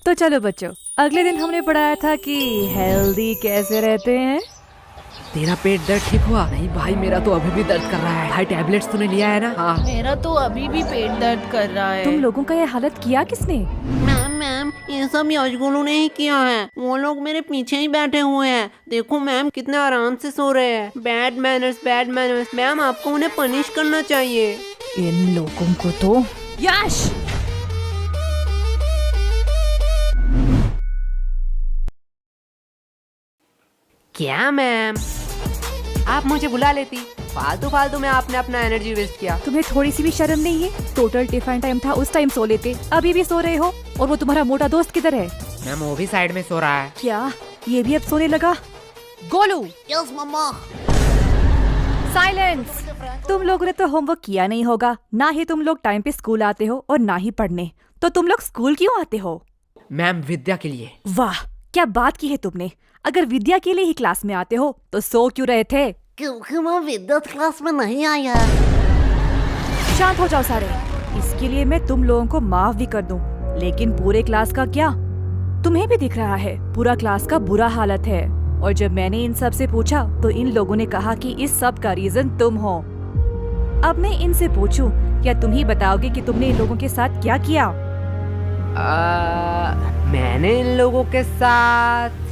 तो चलो बच्चों, अगले दिन हमने पढ़ाया था कि हेल्दी कैसे रहते हैं। तेरा पेट दर्द ठीक हुआ? नहीं भाई, मेरा तो अभी भी दर्द कर रहा है। भाई टैबलेट्स तूने लिया है ना? हाँ। मेरा तो अभी भी पेट दर्द कर रहा है। तुम लोगों का ये हालत किया किसने? मैम ये सब यशगुलू ने ही किया है। वो लोग मेरे पीछे ही बैठे हुए हैं। देखो मैम कितने आराम से सो रहे हैं। Bad manners. मैम आपको उन्हें पनिश करना चाहिए। इन लोगों को तो। यश! क्या मैम, आप मुझे बुला लेती। फालतू में आपने अपना एनर्जी वेस्ट किया। तुम्हें थोड़ी सी भी शर्म नहीं है? टोटल टिफिन टाइम था, उस टाइम सो लेते, अभी भी सो रहे हो। और वो तुम्हारा मोटा दोस्त किधर है? मैम वो भी साइड में सो रहा है। क्या ये भी अब सोने लगा? गोलू! यस मम्मा। साइलेंस! तुम लोगों ने तो होमवर्क किया नहीं होगा। ना ही तुम लोग टाइम पे स्कूल आते हो और ना ही पढ़ने। तो तुम लोग स्कूल क्यों आते हो? मैम विद्या के लिए। वाह, क्या बात की है तुमने। अगर विद्या के लिए ही क्लास में आते हो तो सो क्यों रहे थे? क्योंकि मैं विद्युत क्लास में नहीं आया। शांत हो जाओ सारे। इसके लिए मैं तुम लोगों को माफ भी कर दूं, लेकिन पूरे क्लास का क्या? तुम्हें भी दिख रहा है पूरा क्लास का बुरा हालत है। और जब मैंने इन सब से पूछा तो इन लोगों ने कहा कि इस सब का रीजन तुम हो। अब मैं इनसे पूछूं, क्या तुम ही बताओगे कि तुमने इन लोगों के साथ क्या किया? मैंने इन लोगों के साथ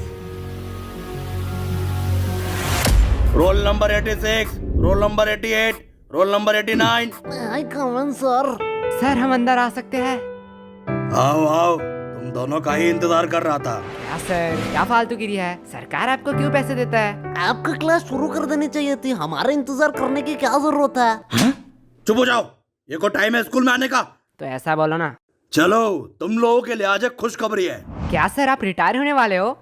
roll number 86, roll number 88, roll number 89। आई कमन सर। सर हम अंदर आ सकते हैं? आओ आओ, तुम दोनों का ही इंतजार कर रहा था। क्या सर, क्या फालतूगिरी है? सरकार आपको क्यों पैसे देता है? आपका क्लास शुरू कर देनी चाहिए थी। हमारे इंतजार करने की क्या जरूरत है? चुप हो जाओ, ये को टाइम है स्कूल में आने का। तो ऐसा बोलो ना। चलो, तुम लोगों के लिए आज एक खुशखबरी है। क्या सर, आप रिटायर होने वाले हो?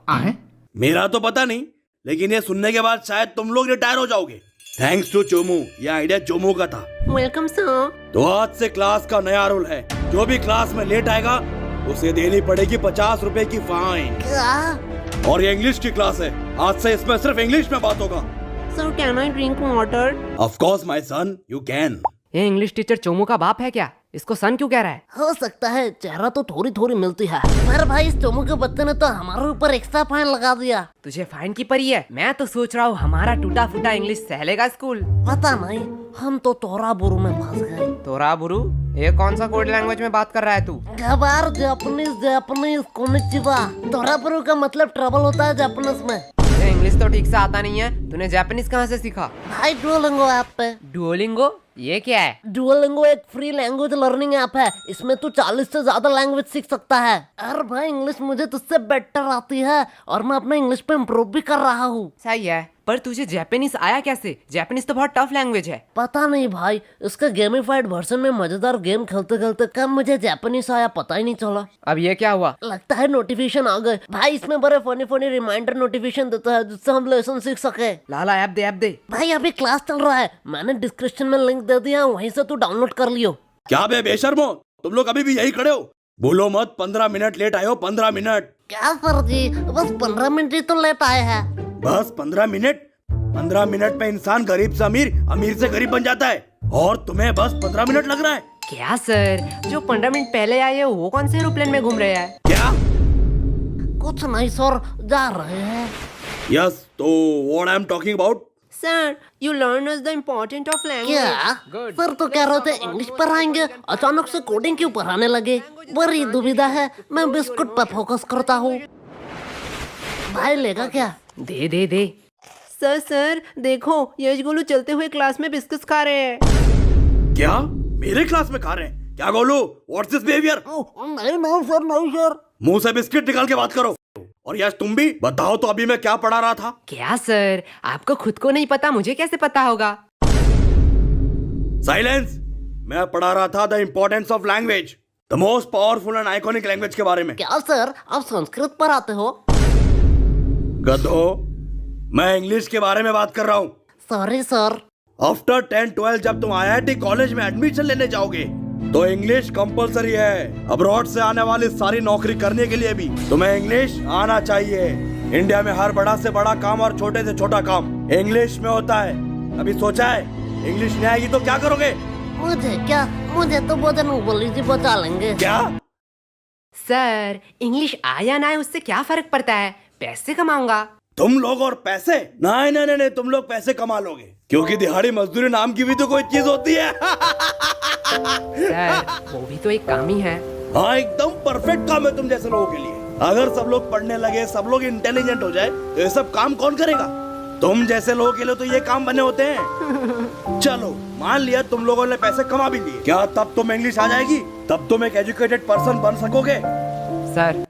मेरा तो पता नहीं, लेकिन ये सुनने के बाद शायद तुम लोग रिटायर हो जाओगे। थैंक्स टू चोमू, ये आइडिया चोमू का था। Welcome sir. तो आज से क्लास का नया रूल है, जो भी क्लास में लेट आएगा उसे देनी पड़ेगी 50 रुपए की फाइन। क्या? और ये इंग्लिश की क्लास है, आज से इसमें सिर्फ इंग्लिश में बात होगा। Sir can I drink water? Of course my son, you can. ये इंग्लिश टीचर चोमू का बाप है क्या? इसको सन क्यों कह रहा है? हो सकता है, चेहरा तो थोड़ी मिलती है। पर भाई इस चोमू के बच्चे ने तो हमारे ऊपर एक्स्ट्रा फाइन लगा दिया। तुझे फाइन की पड़ी है? मैं तो सोच रहा हूँ हमारा टूटा फूटा इंग्लिश सहलेगा स्कूल। पता नहीं, हम तो तोरा बुरु में फंस गए। तोरा बुरु? ये कौन सा कोड लैंग्वेज में बात कर रहा है तू? गबार जापानीज कोनिचिवा। तोरा बुरु का मतलब ट्रबल होता है जापानीज में। तुझे इंग्लिश तो ठीक से आता नहीं है, तूने जापानीज कहाँ से सीखा? भाई डुओलिंगो ऐप पे। डुओलिंगो? ये क्या है? डुओलिंगो एक फ्री लैंग्वेज लर्निंग ऐप है। इसमें तू 40 से ज्यादा लैंग्वेज सीख सकता है। अरे भाई इंग्लिश मुझे तुझसे बेटर आती है और मैं अपने इंग्लिश पे इम्प्रूव भी कर रहा हूँ। सही है, पर तुझे जापानीज आया कैसे? जापानीज तो बहुत टफ लैंग्वेज है। पता नहीं भाई, इसके गेमिफाइड वर्जन में मजेदार गेम खेलते खेलते कब मुझे जापानीज आया पता ही नहीं चला। अब ये क्या हुआ? लगता है नोटिफिकेशन आ गए। भाई इसमें बड़े फनी रिमाइंडर नोटिफिकेशन देता है जिससे हम लेसन सीख सके। लाला ऐप दे। भाई अभी क्लास चल रहा है, मैंने डिस्क्रिप्शन में लिंक दे दिया, वहीं से तू डाउनलोड कर लियो। क्या बे बेशर्मो, तुम लोग अभी भी यही खड़े हो? बोलो मत, 15 मिनट लेट आए हो। 15 मिनट? क्या सर जी, बस 15 मिनट ही तो लेट आए हैं। बस 15 मिनट? 15 मिनट में इंसान गरीब से अमीर, अमीर से गरीब बन जाता है, और तुम्हें बस 15 मिनट लग रहा है? क्या सर, जो 15 मिनट पहले आए हैं वो कौन से एरोप्लेन में घूम रहे हैं? क्या? कुछ नहीं सर, जा रहे हैं। यस, तो what I am talking about? Sir, you learn us the important of language. क्या सर तो कह रहे थे इंग्लिश पढ़ाएंगे, अचानक से कोडिंग क्यों पढ़ाने लगे? बड़ी दुविधा है, मैं बिस्कुट पर फोकस करता हूँ। भाई लेगा क्या? दे। सर देखो, यशगुलू चलते हुए क्लास में बिस्कुट खा रहे हैं। क्या मेरे क्लास में खा रहे हैं? क्या गोलू, व्हाट्स दिस बिहेवियर? नहीं सर। मुंह से बिस्किट निकाल के बात करो। और यश तुम भी बताओ तो, अभी मैं क्या पढ़ा रहा था? क्या सर, आपको खुद को नहीं पता, मुझे कैसे पता होगा? साइलेंस! मैं पढ़ा रहा था the importance of language, the most powerful and iconic language के बारे में। क्या सर, आप संस्कृत पढ़ाते हो? गधो, मैं इंग्लिश के बारे में बात कर रहा हूँ। Sorry sir. आफ्टर 10-12 जब तुम IIT कॉलेज में एडमिशन लेने जाओगे तो इंग्लिश कंपलसरी है। अब्रॉड से आने वाली सारी नौकरी करने के लिए भी तुम्हें इंग्लिश आना चाहिए। इंडिया में हर बड़ा से बड़ा काम और छोटे से छोटा काम इंग्लिश में होता है। अभी सोचा है इंग्लिश नहीं आएगी तो क्या करोगे? मुझे तो भोजन बोली जी बचा लेंगे। क्या? सर इंग्लिश आए या ना आए उससे क्या फर्क पड़ता है, पैसे कमाऊंगा। तुम लोग और पैसे? नहीं नहीं नहीं नहीं, तुम लोग पैसे कमा लोगे, क्योंकि दिहाड़ी मजदूरी नाम की भी तो कोई चीज होती है। सर वो भी तो एक काम ही है। हाँ एकदम परफेक्ट काम है तुम जैसे लोगों के लिए। अगर सब लोग पढ़ने लगे, सब लोग इंटेलिजेंट हो जाए, तो ये सब काम कौन करेगा? तुम जैसे लोगों के लिए तो ये काम बने होते हैं। चलो मान लिया तुम लोगों ने पैसे कमा भी लिए, क्या तब तुम इंग्लिश आ जाएगी? तब तुम एक एजुकेटेड पर्सन बन सकोगे? सर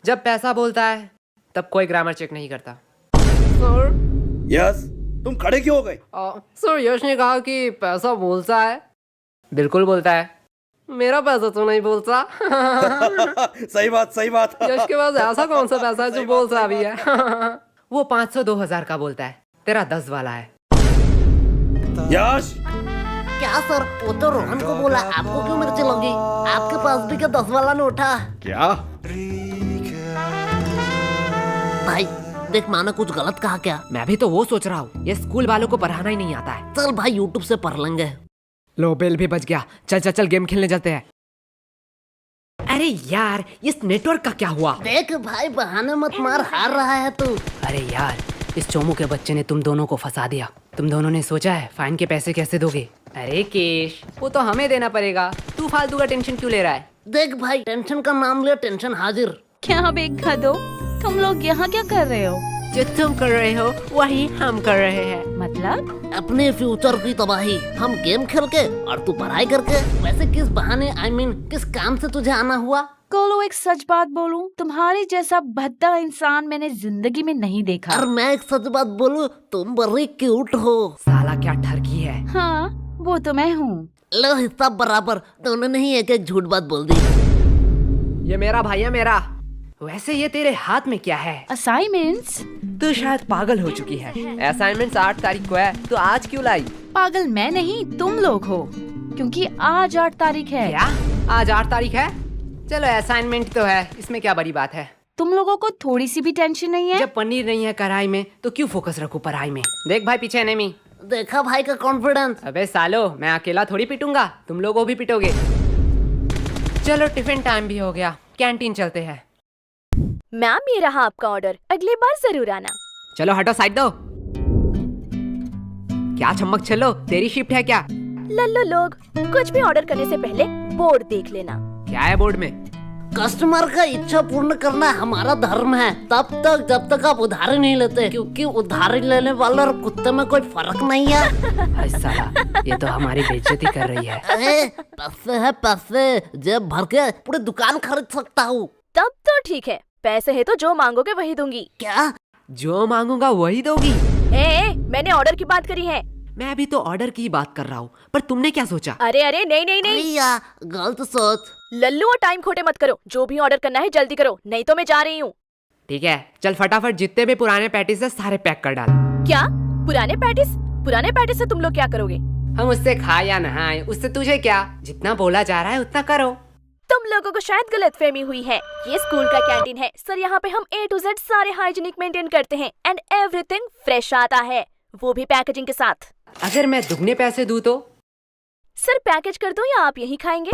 जब पैसा बोलता है तब कोई ग्रामर चेक नहीं करता। सर यस, तुम खड़े क्यों हो गए? सर यश ने कहा कि पैसा बोलता है। बिल्कुल बोलता है। मेरा पैसा तो नहीं बोलता। सही बात सही बात। यश के पास ऐसा कौन सा पैसा है जो बोलता भी है? वो 500 2000 का बोलता है, तेरा 10 वाला है। यश क्या सर, वो तो रोहन को बोला, आपको क्यों मिर्ची लगी? आपके पास भी क्या 10 वाला नोट है? क्या? भाई देख, माना कुछ गलत कहा क्या? मैं भी तो वो सोच रहा हूँ, ये स्कूल वालों को पढ़ाना ही नहीं आता है। चल भाई यूट्यूब से पढ़ लेंगे। लो बेल भी बच गया। चल चल चल गेम खेलने जाते हैं। अरे यार इस नेटवर्क का क्या हुआ? देख भाई बहाने मत मार, हार रहा है तू। अरे यार इस चोमू के बच्चे ने तुम दोनों को फंसा दिया। तुम दोनों ने सोचा है फाइन के पैसे कैसे दोगे? अरे केश वो तो हमें देना पड़ेगा, तू फालतू का टेंशन क्यों ले रहा है? देख भाई, टेंशन का नाम ले, टेंशन हाजिर। क्या बेगा दो, तुम लोग यहाँ क्या कर रहे हो? जो तुम कर रहे हो वही हम कर रहे हैं। मतलब अपने फ्यूचर की तबाही, हम गेम खेल के और तू पढ़ाई करके। वैसे किस बहाने, I mean, किस काम से तुझे आना हुआ? कोलो एक सच बात बोलूं, तुम्हारे जैसा भद्दा इंसान मैंने जिंदगी में नहीं देखा। और मैं एक सच बात बोलूं, तुम बड़ी क्यूट हो। साला क्या ठरकी है। हाँ वो तो मैं हूँ। लो हिस्सा बराबर, दोनों ने ही एक एक झूठ बात बोल दी। ये मेरा भाई है मेरा। वैसे ये तेरे हाथ में क्या है? असाइनमेंट्स? तू शायद पागल हो चुकी है। असाइनमेंट्स 8 तारीख को है, तो आज क्यों लाई? पागल मैं नहीं, तुम लोग हो, क्योंकि आज 8 तारीख है। क्या आज 8 तारीख है? चलो असाइनमेंट तो है, इसमें क्या बड़ी बात है। तुम लोगों को थोड़ी सी भी टेंशन नहीं है? जब पनीर नहीं है कढ़ाई में तो क्यों फोकस रखूं पढ़ाई में। देख भाई पीछे एनिमी। देखा भाई का कॉन्फिडेंस। अबे सालो मैं अकेला थोड़ी पिटूंगा, तुम लोग भी पिटोगे। चलो टिफिन टाइम भी हो गया, कैंटीन चलते हैं। मैम ये रहा आपका ऑर्डर, अगली बार जरूर आना। चलो हटो साइड दो। क्या चमक चलो, तेरी शिफ्ट है क्या? लल्लू लोग, कुछ भी ऑर्डर करने से पहले बोर्ड देख लेना। क्या है बोर्ड में? कस्टमर का इच्छा पूर्ण करना हमारा धर्म है, तब तक जब तक आप उधारी नहीं लेते, क्योंकि उधारी लेने वाले और कुत्ते में कोई फर्क नहीं है। हाय साला ये तो हमारी बेइज्जती कर रही है। अरे पैसे है पैसे, जेब भर के पूरी दुकान खरीद सकता हूँ। तब तो ठीक है, पैसे है तो जो मांगोगे वही दूंगी। क्या? जो मांगूंगा वही दोगी? मैंने ऑर्डर की बात करी है। मैं भी तो ऑर्डर की बात कर रहा हूँ, पर तुमने क्या सोचा? अरे अरे नहीं नहीं नहीं, भैया गलत सोच। लल्लू और टाइम खोटे मत करो, जो भी ऑर्डर करना है जल्दी करो, नहीं तो मैं जा रही हूँ। ठीक है चल फटाफट जितने भी पुराने पैटीज है सारे पैक कर डाल। क्या पुराने पैटिस? पुराने पैटिस से तुम लोग क्या करोगे? हम उससे खाए या नहाए उससे तुझे क्या, जितना बोला जा रहा है उतना करो। तुम लोगों को शायद गलतफहमी हुई है, ये स्कूल का कैंटीन है सर, यहाँ पे हम A to Z सारे हाइजीनिक मेंटेन करते हैं एंड एवरीथिंग फ्रेश आता है, वो भी पैकेजिंग के साथ। अगर मैं दुगने पैसे दूं तो? सर पैकेज कर दूं या आप यही खाएंगे?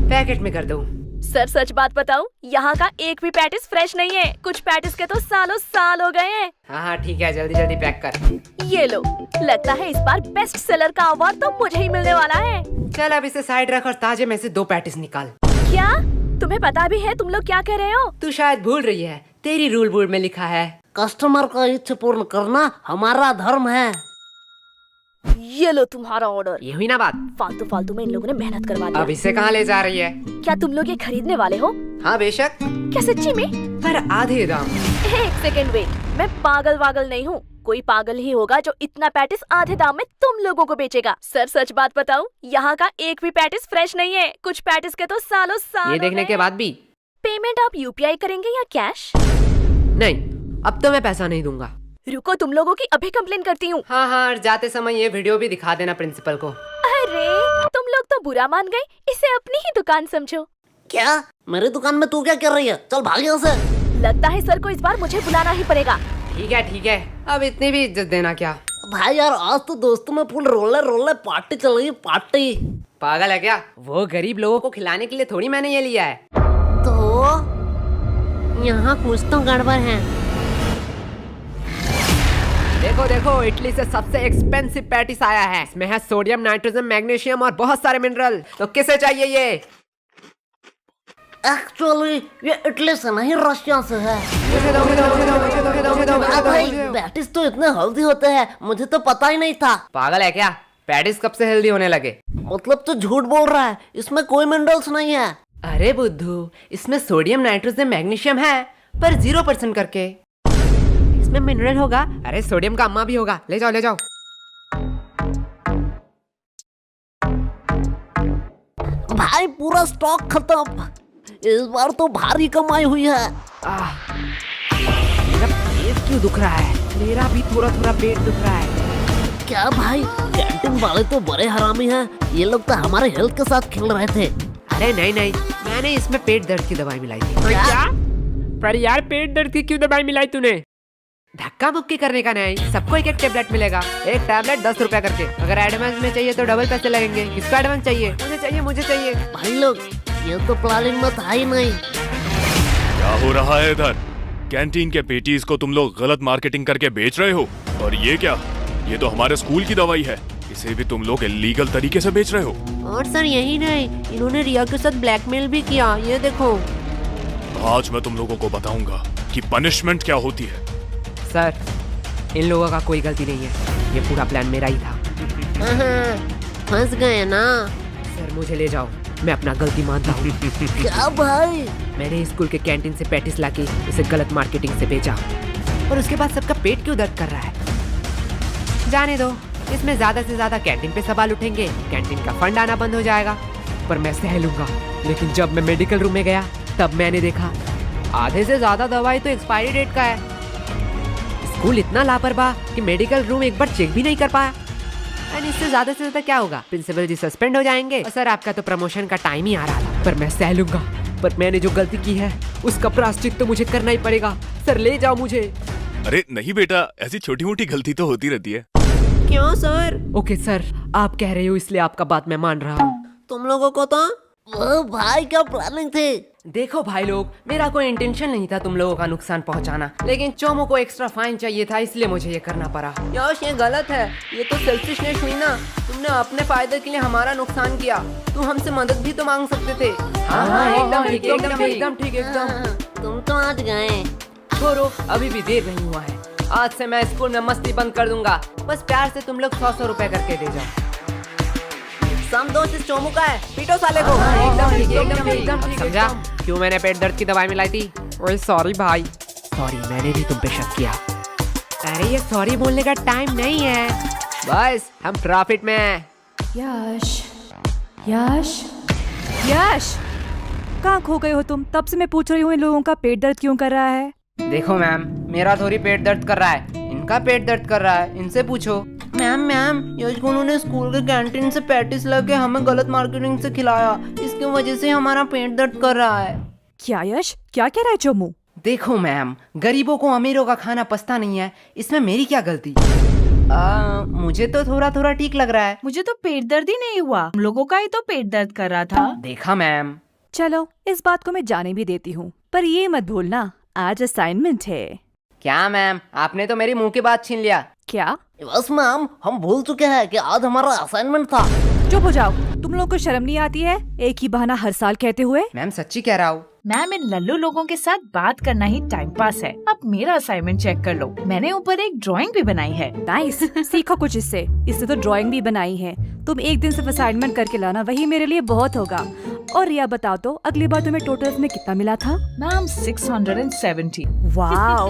पैकेट में कर दूं। सर सच बात बताऊं, यहाँ का एक भी पैटिस फ्रेश नहीं है, कुछ पैटिस के तो सालों साल हो गए हैं। हाँ ठीक है जल्दी जल्दी पैक कर। ये लो, लगता है इस बार बेस्ट सेलर का अवार्ड तो मुझे ही मिलने वाला है। चल अब इसे साइड रख और ताजे में से 2 पैटिस निकाल। क्या तुम्हें पता भी है तुम लोग क्या कह रहे हो? तू शायद भूल रही है, तेरी रूल बोर्ड में लिखा है कस्टमर का इच्छा पूर्ण करना हमारा धर्म है। ये लो तुम्हारा ऑर्डर। ये हुई ना बात? फालतू फालतू में इन लोगों ने मेहनत करवा अब दी। इसे कहाँ ले जा रही है? क्या तुम लोग ये खरीदने वाले हो? हाँ बेशक। क्या सच्ची में? पर आधे दाम। एक सेकेंड वेट, मैं पागल वागल नहीं हूँ, कोई पागल ही होगा जो इतना पैटिस आधे दाम में तुम लोगों को बेचेगा। सर सच बात बताऊं, यहाँ का एक भी पैटिस फ्रेश नहीं है, कुछ पैटिस के तो सालों साल ये देखने के बाद भी? पेमेंट आप UPI करेंगे या कैश? नहीं, अब तो मैं पैसा नहीं दूंगा। रुको, तुम लोगों की अभी कंप्लेन करती हूँ। हाँ जाते समय ये वीडियो भी दिखा देना प्रिंसिपल को। अरे तुम लोग तो बुरा मान गए, इसे अपनी ही दुकान समझो। क्या मेरी दुकान में तू क्या कर रही है? चल भाग यहाँ से। लगता है सर को इस बार मुझे बुलाना ही पड़ेगा। ठीक है अब इतनी भी इज्जत देना क्या? भाई यार आज तो दोस्तों में फुल रोले पार्टी चल रही है, पार्टी। पागल है क्या? वो गरीब लोगों को खिलाने के लिए थोड़ी मैंने ये लिया है। तो यहाँ कुछ तो गड़बड़ है। देखो देखो, इटली से सबसे एक्सपेंसिव पैटिस आया है। इसमें है सोडियम, नाइट्रोजन, मैग्नीशियम और बहुत सारे मिनरल। तो किसे चाहिए ये? एक्चुअली ये इटली से नहीं, रशिया से है। मुझे दो, मुझे दो, मुझे दो, मुझे दो, मुझे दो, मुझे दो, मुझे दो, भाई मुझे दो। पैटिस तो इतने हेल्दी होते हैं, मुझे तो पता ही नहीं था। पागल है क्या? पैटिस कब से हेल्दी होने लगे? मतलब तो झूठ बोल रहा है, इसमें कोई मिनरल्स नहीं है। अरे बुद्धू, इसमें सोडियम, नाइट्रोजन, मैग्नीशियम है, पर 0% करके। इसमें मिनरल होगा। अरे सोडियम का अम्मा भी होगा। ले जाओ, ले जाओ। भाई पूरा स्टॉक खत्म। इस बार तो भारी कमाई हुई है। मेरा पेट क्यों दुख रहा है? मेरा भी थोड़ा थोड़ा पेट दुख रहा है। क्या भाई, कैंटीन वाले तो बड़े हरामी हैं। ये लोग तो हमारे हेल्थ के साथ खेल रहे थे। अरे नहीं नहीं, मैंने इसमें पेट दर्द की दवाई मिलाई थी। क्या? पर यार, पेट दर्द की क्यों दवाई मिलाई तूने? धक्का मुक्की करने का नहीं, सबको एक एक टेबलेट मिलेगा। एक टेबलेट 10 रुपया करके। अगर एडवांस में चाहिए तो डबल पैसे लगेंगे। किसका एडवांस चाहिए? मुझे चाहिए, मुझे चाहिए। भाई लोग, ये तो प्लानिंग में था ही नहीं। क्या हो रहा है इधर? कैंटीन के पेटीज को तुम लोग गलत मार्केटिंग करके बेच रहे हो। और ये क्या? ये तो हमारे स्कूल की दवाई है। इसे भी तुम लोग इलीगल तरीके से बेच रहे हो। और सर यही नहीं, इन्होंने रिया के साथ ब्लैकमेल भी किया। ये देखो। आज मैं तुम लोगों को बताऊंगा कि पनिशमेंट क्या होती है। सर, इन लोगों का कोई गलती नहीं है। ये पूरा प्लान मेरा ही था। फंस गए ना। सर मुझे ले जाओ, मैं अपना गलती मानता हूँ। क्या भाई? मैंने स्कूल के कैंटीन से पैटिस लाके उसे गलत मार्केटिंग से बेचा, और उसके बाद सबका पेट क्यों दर्द कर रहा है? जाने दो, इसमें ज्यादा से ज्यादा कैंटीन पे सवाल उठेंगे, कैंटीन का फंड आना बंद हो जाएगा। पर मैं सह लूंगा। लेकिन जब मैं मेडिकल रूम में गया, तब मैंने देखा आधे से ज्यादा दवाई तो एक्सपायरी डेट का है। स्कूल इतना लापरवाह कि मेडिकल रूम एक बार चेक भी नहीं कर पाया। एंड इससे ज्यादा से ज्यादा क्या होगा? प्रिंसिपल जी सस्पेंड हो जाएंगे। और सर, आपका तो प्रमोशन का टाइम ही आ रहा था। पर मैं सह लूंगा। पर मैंने जो गलती की है उसका प्रायश्चित तो मुझे करना ही पड़ेगा। सर ले जाओ मुझे। अरे नहीं बेटा, ऐसी छोटी मोटी गलती तो होती रहती है। क्यों सर? ओके सर, आप कह रहे हो इसलिए आपका बात मैं मान रहा हूँ। तुम लोगों को तो वो भाई क्या प्लानिंग थी? देखो भाई लोग, मेरा कोई इंटेंशन नहीं था तुम लोगों का नुकसान पहुंचाना, लेकिन चोमो को एक्स्ट्रा फाइन चाहिए था, इसलिए मुझे ये करना पड़ा। यश, ये गलत है। ये तो सेल्फिशनेस हुई ना। तुमने अपने फायदे के लिए हमारा नुकसान किया। तुम हमसे मदद भी तो मांग सकते थे। हाँ, एकदम ठीक, एकदम ठीक, एकदम ठीक, एकदम। तुम तो आज गए। छोड़ो, अभी भी देर नहीं हुआ है। आज से मैं स्कूल में मस्ती बंद कर दूंगा। बस प्यार से तुम लोग 100 रुपए करके दे जाओ। सम दोस्त इस चोमू का है, पीटो साले को। एकदम ठीक, एकदम ठीक, एकदम ठीक। समझा क्यों मैंने पेट दर्द की दवाई मिलाई थी? ओए सॉरी भाई, सॉरी, मैंने भी तुम पे शक किया। अरे ये सॉरी बोलने का टाइम नहीं है। बस हम प्रॉफिट में हैं। यश, यश, यश, कहाँ खो गए हो तुम? तब से मैं पूछ रही हूँ इन लोगों का पेट दर्द क्यों कर रहा है? देखो मैम, मेरा थोड़ी पेट दर्द कर रहा है, इनका पेट दर्द कर रहा है, इनसे पूछो। मैम, यश गुनू ने स्कूल के कैंटीन से पैटिस लेके हमें गलत मार्केटिंग से खिलाया। इसकी वजह से हमारा पेट दर्द कर रहा है। क्या यश, क्या कह रहा है चोमू? देखो मैम, गरीबों को अमीरों का खाना पचता नहीं है, इसमें मेरी क्या गलती? मुझे तो थोड़ा थोड़ा ठीक लग रहा है। मुझे तो पेट दर्द ही नहीं हुआ, हम लोगों का ही तो पेट दर्द कर रहा था। देखा मैम। चलो, इस बात को मैं जाने भी देती हूँ, पर ये मत भूलना आज असाइनमेंट है। क्या मैम, आपने तो मेरी मुंह की बात छीन लिया। क्या? बस मैम, हम भूल चुके हैं कि आज हमारा असाइनमेंट था। चुप हो जाओ, तुम लोगों को शर्म नहीं आती है एक ही बहाना हर साल कहते हुए? मैम सच्ची कह रहा हूँ। मैम, इन लल्लू लोगों के साथ बात करना ही टाइम पास है। अब मेरा असाइनमेंट चेक कर लो, मैंने ऊपर एक ड्राइंग भी बनाई है। नाइस, सीखो कुछ इससे तो ड्राइंग भी बनाई है। तुम एक दिन सिर्फ असाइनमेंट करके लाना, वही मेरे लिए बहुत होगा। और रिया बताओ तो, अगली बार तुम्हें टोटल्स में कितना मिला था? मैम 670। वाओ,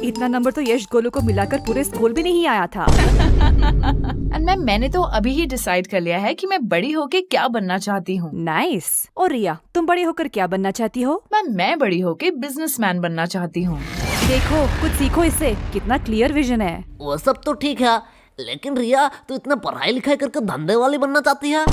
इतना नंबर तो यश गोलू को मिलाकर पूरे स्कूल भी नहीं आया था। एंड मैम, मैंने तो अभी ही डिसाइड कर लिया है कि मैं बड़ी होके क्या बनना चाहती हूँ। नाइस। और रिया, तुम बड़ी होकर क्या बनना चाहती हो? मैम, मैं बड़ी होके बिजनेसमैन बनना चाहती हूँ। देखो, कुछ सीखो इससे, कितना क्लियर विजन है। वो सब तो ठीक है, लेकिन रिया, तू इतना पढ़ाई लिखाई करके धंधे वाली बनना चाहती है?